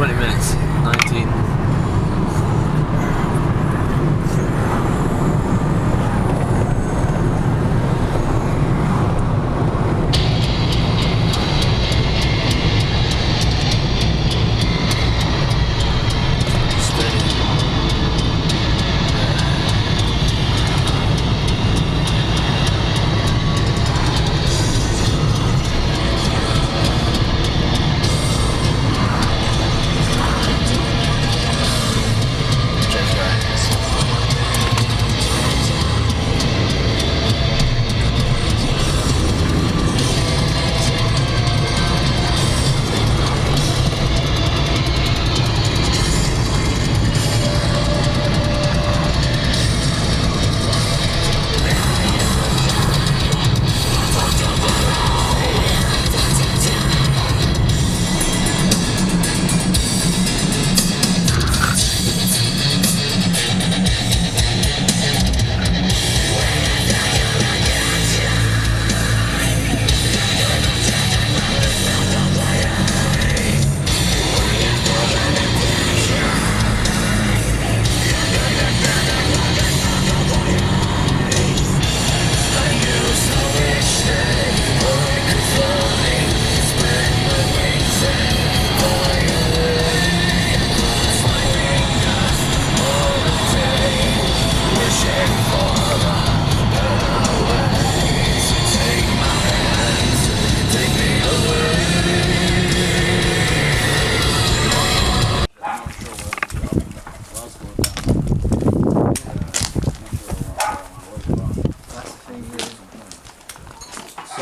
20 minutes. 19.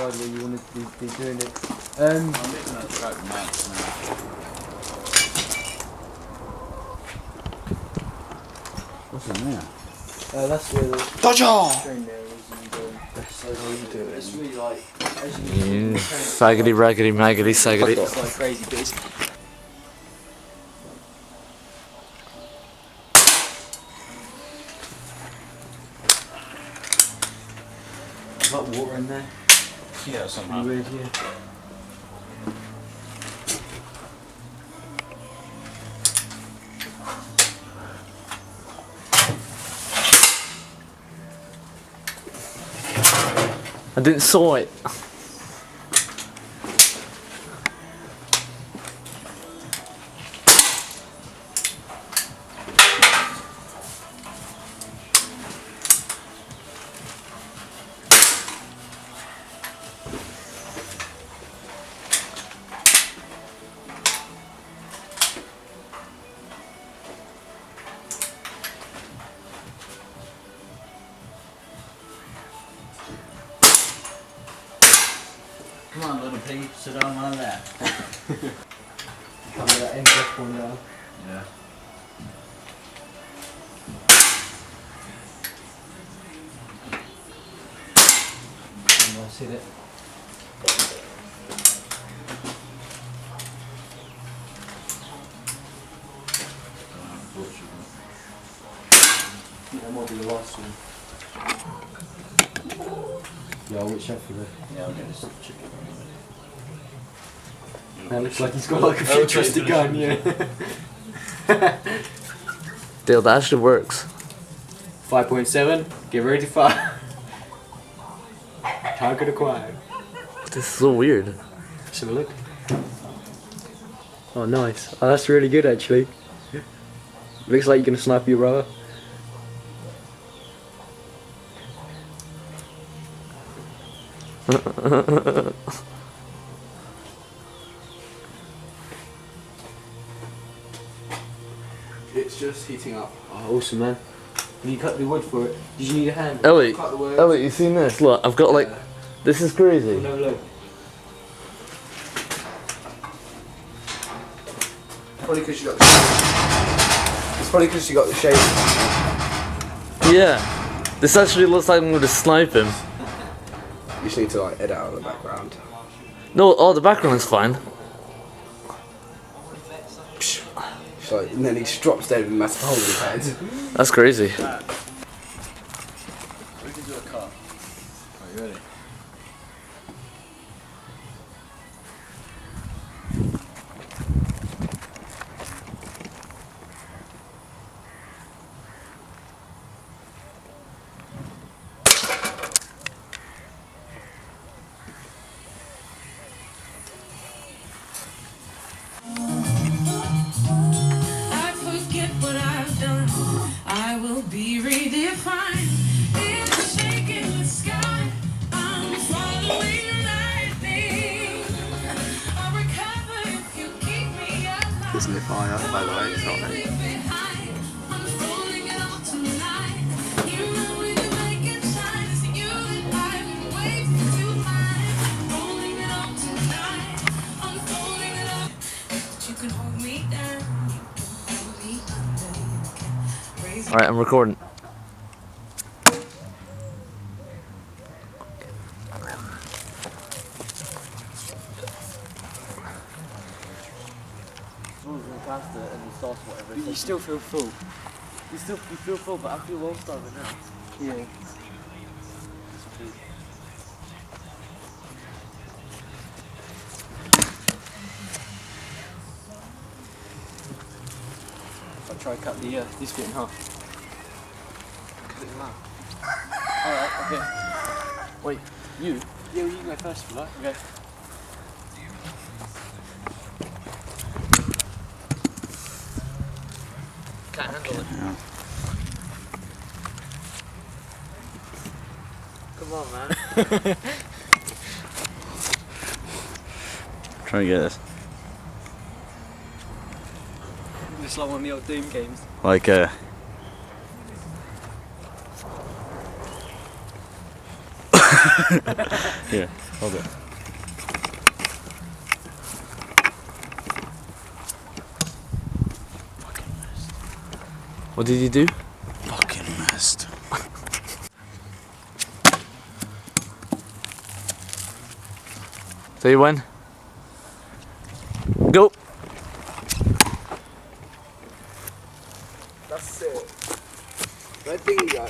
Where you want to be doing it. I'm looking at the track max now. What's in there? That's where the Dodger! train there is, and that's so how you do it. It's really like, as you Faggity, raggedy, maggity, saggity. it's like crazy, but it's like water in there. Yeah, somehow. Weird, yeah. I didn't saw it. Come on, little pig, sit on my lap. Come to that end left one now. Yeah. Nice, hit it. That might be the last one. Yeah, I'll reach out for the... Yeah, I'll get this chicken. That looks like he's got like a futuristic gun, yeah. Dale, that actually works. 5.7, get ready to fire. Target acquired. This is so weird. Let's have a look. Oh, nice. Oh, that's really good actually. Looks like you're gonna snipe your brother. It's just heating up. Oh, awesome, man. Did you cut the wood for it? Did you need a hand? Ellie, Cut the wood. Ellie, you seen this? Look, I've got like, this is crazy. No, look. Probably because you got the shape. It's probably because you got the shape. Yeah, this actually looks like I'm going to snipe him. You just need to like edit out the background. No, oh, the background is fine. So, and then he just drops dead with a massive hole in his head. That's crazy. We can do a car. Are you ready? Isn't it fire, by the way? It's not me. Alright, I'm recording. Past it and the sauce, whatever. But you still feel full. You feel full, but I feel low starving now. Yeah. I'll try to cut this bit in half. Cut it in half. Alright, okay. Wait, you? Yeah, well, you go first if you like. Okay. Can't handle it. Yeah. Come on, man. Try to get this. Just like one of the old Doom games. Like Here, hold it. What did you do? Fucking missed. So you win? Go! That's it. Where did he go?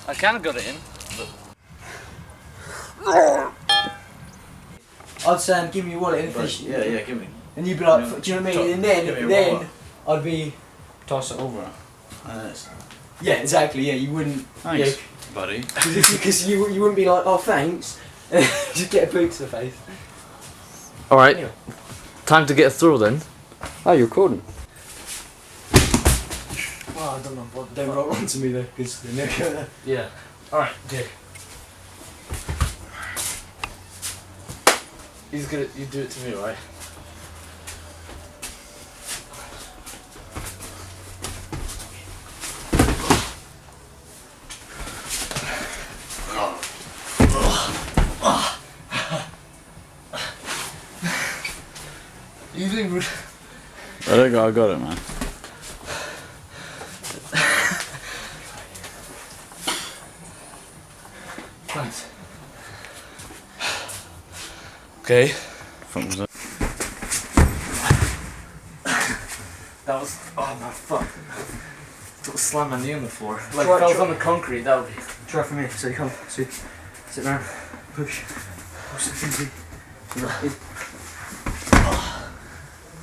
I kind of got it in. I'd say, give me your wallet and fish. Yeah, give me. And you'd be like, do you know what I mean? And give me then, your wallet. I'd be, Toss it over. Nice. yeah, exactly, yeah, you wouldn't, Thanks, buddy. because you wouldn't be like, oh, thanks, and just get a boot to the face. Alright, Anyway. time to get a throw then. Oh, you're recording? Oh, I don't know what Don't roll onto me though, because they're never gonna. Yeah. Alright, okay. He's gonna, you do it to me, right? You think we're... I got it, man. Thanks. Okay. Thumbs up. That was... Oh my fuck. That was slam my knee on the floor. Like Try- if I was try- on the concrete, that would be... Try from here, so you come, sit down, push the things in.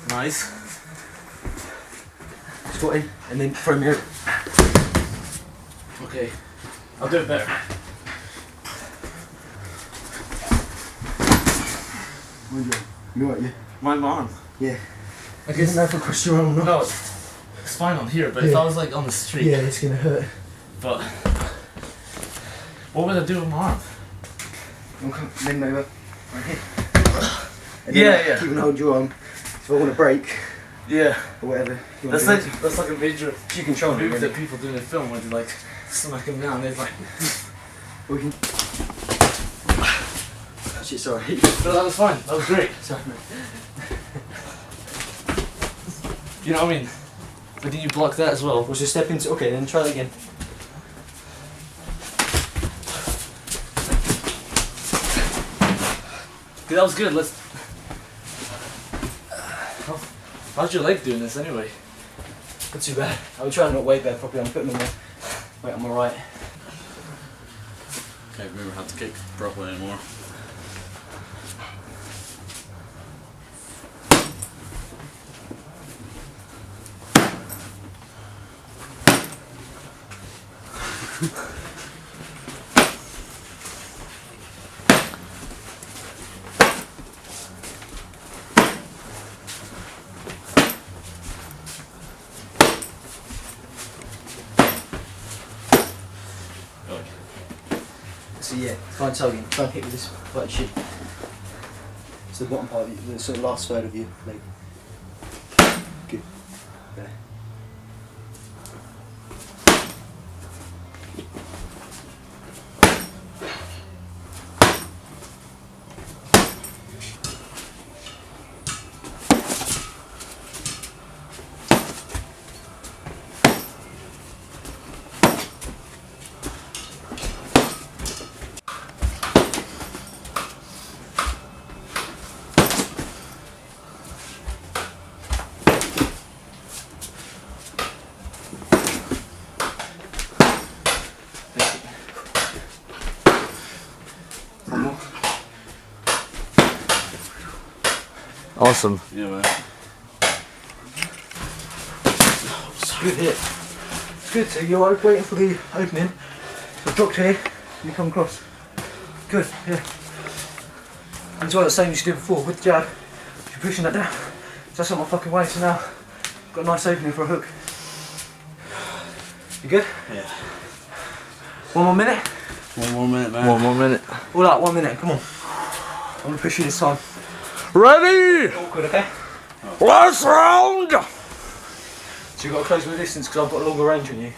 Nice. Squat in, and then throw me out. Okay. I'll do it better. You right, yeah? My arm. Yeah. I I guess guess... know if I cross your arm or not. No, it's fine on here, but if Yeah. I was like on the street... Yeah, it's gonna hurt. But... What would I do with my arm? I'm coming, bend over, right here. And Yeah, then yeah. Keep and hold your arm. If I want to break, Yeah. or whatever. you wanna That's do. like a major You control it, move really. that people do in film where they like smack him down. They're like... We can... Shit, sorry. No, that was fine. That was great. Sorry, mate. You know what I mean? But then you block that as well. Was just step into... Okay, then try that again. Dude, that was good. Let's... How's your leg doing this anyway? Not too bad. I'm trying to not weight bear properly. I'm putting my weight on my right. Can't remember how to kick properly anymore. So yeah, try and tugging. Try and hit with this like shin. It's the bottom part, the sort of last third of your leg. Good. There. Awesome. Yeah, man. Good hit. It's good, so you're waiting for the opening. So dropped here, and you come across. Good, yeah. And it's all the same as you did before with the jab. You're pushing that down. So that's not my fucking way, so now I've got a nice opening for a hook. You good? Yeah. 1 more minute? 1 more minute, man. 1 more minute. All out, 1 minute, come on. I'm gonna push you this time. Ready? Awkward, okay? Last round! So you've got to close my distance because I've got longer range on you.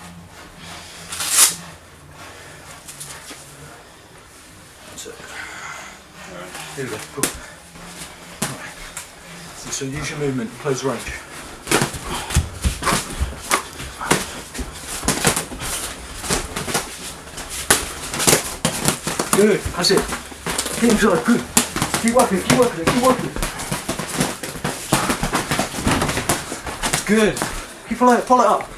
That's it. Here we go, cool. Right. So use your movement, close the range. Good, that's it. Keep inside, good. Keep working, keep working, keep working. Good. Keep follow it up.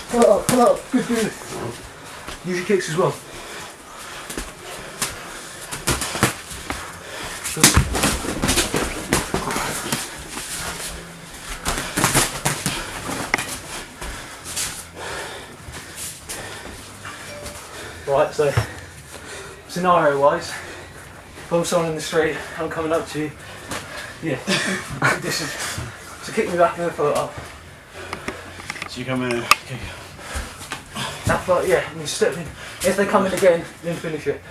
Pull it up, pull it up. Good, good. Use your kicks as well. Good. Right, so scenario wise, if I'm someone in the street, I'm coming up to you, yeah, this is, so kick me back and then follow it up. So you come in and kick. That follow, yeah, and you step in. If they come in again, then finish it.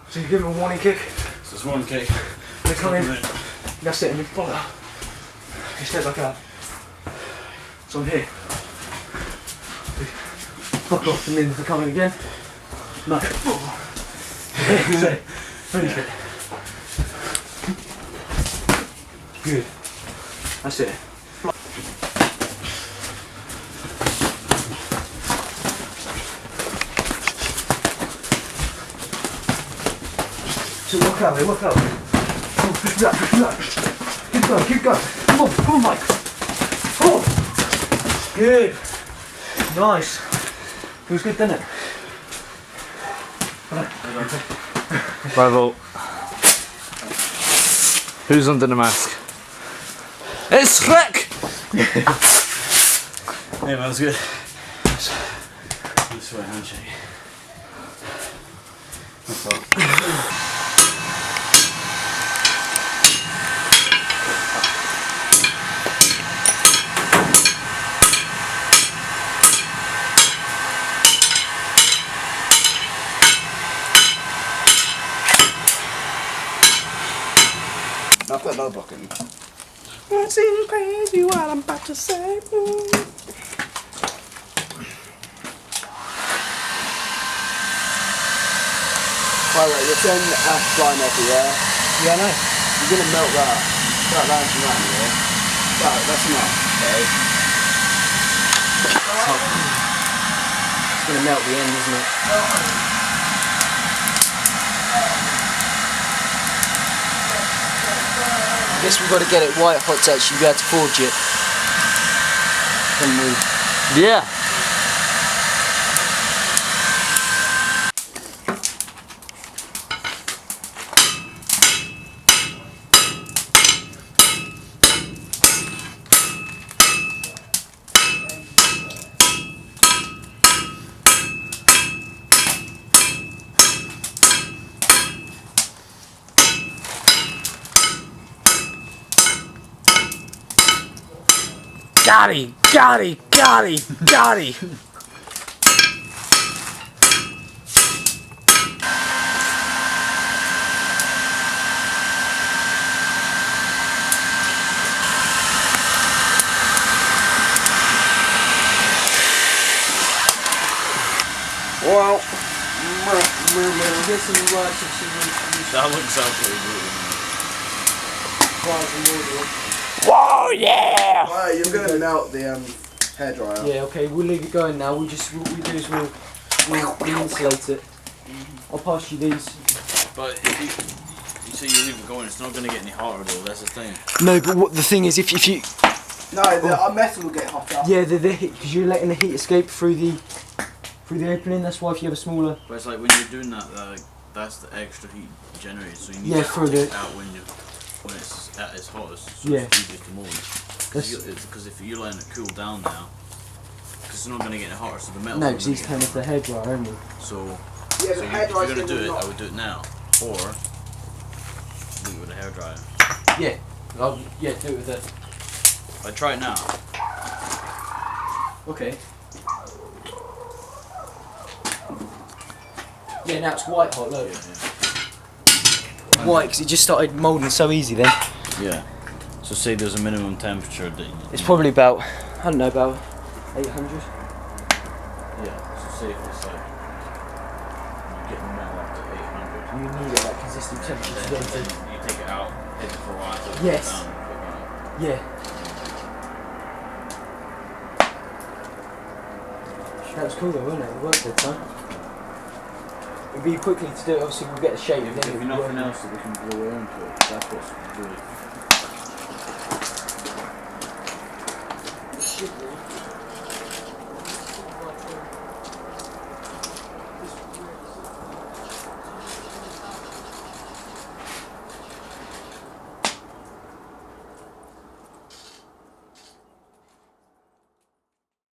So you give them a warning kick, So it's 1 kick. they come in, that's it, and you follow it up. You step back out. So I'm here. Fuck off, and then if they come in again, no. So, finish it. Good. That's it. So work out, work out. Come on, push me back, push me back. Keep going, keep going. Come on, Mike. Oh. Good. Nice. Feels good, doesn't it? Rival. Who's under the mask? It's Shrek! Yeah, man, that's good. This way, handshake. That's all. I've got no blocking. It seems crazy what I'm about to say. By the way, you're sending ash flying everywhere. Yeah, I know. You're going to melt that. That lands from that in here. That's enough, okay? It's going to melt the end, isn't it? I guess we've got to get it white hot to actually be able to forge it. Can we? Yeah. Got he! get some work and some That looks absolutely brutal. Whoa, yeah! Right, you're gonna melt the hairdryer. Yeah, okay, we'll leave it going now. What we do is we'll insulate it. I'll pass you these. But if you say you leave it going, it's not going to get any hotter though, that's the thing. No, but what the thing is, if you No, the metal will get hotter. yeah, the heat, because you're letting the heat escape through the opening. That's why if you have a smaller But it's like when you're doing that, that's the extra heat generated, so you need Yeah, to through take it the- out when it's at its hottest, so Yeah. it's easier to mold. Because if you're letting it cool down now, because it's not going to get any hotter, so the metal. no, because he's turning off the hairdryer only. So, Yeah, so the if you're hairdryer's going to do gonna it, not- I would do it now, or do it with a hairdryer. Yeah, yeah, do it with that. Like try it now. Okay. Yeah, now it's white hot, look. White, because it just started moulding so easy then. Yeah. So say there's a minimum temperature that It's probably about, I don't know, about 800. yeah. So say if it's like you're getting the metal up to 800. You need it at consistent temperature to Then be able to... you take it out, hit it for a while, so it Yes. goes down and put it on. Yeah. That was cool though, wasn't it? It worked that time. It'd be quickly to do it, obviously we'll get the shape. If then there's it'll nothing work. else that we can blow air into it, that's what's really.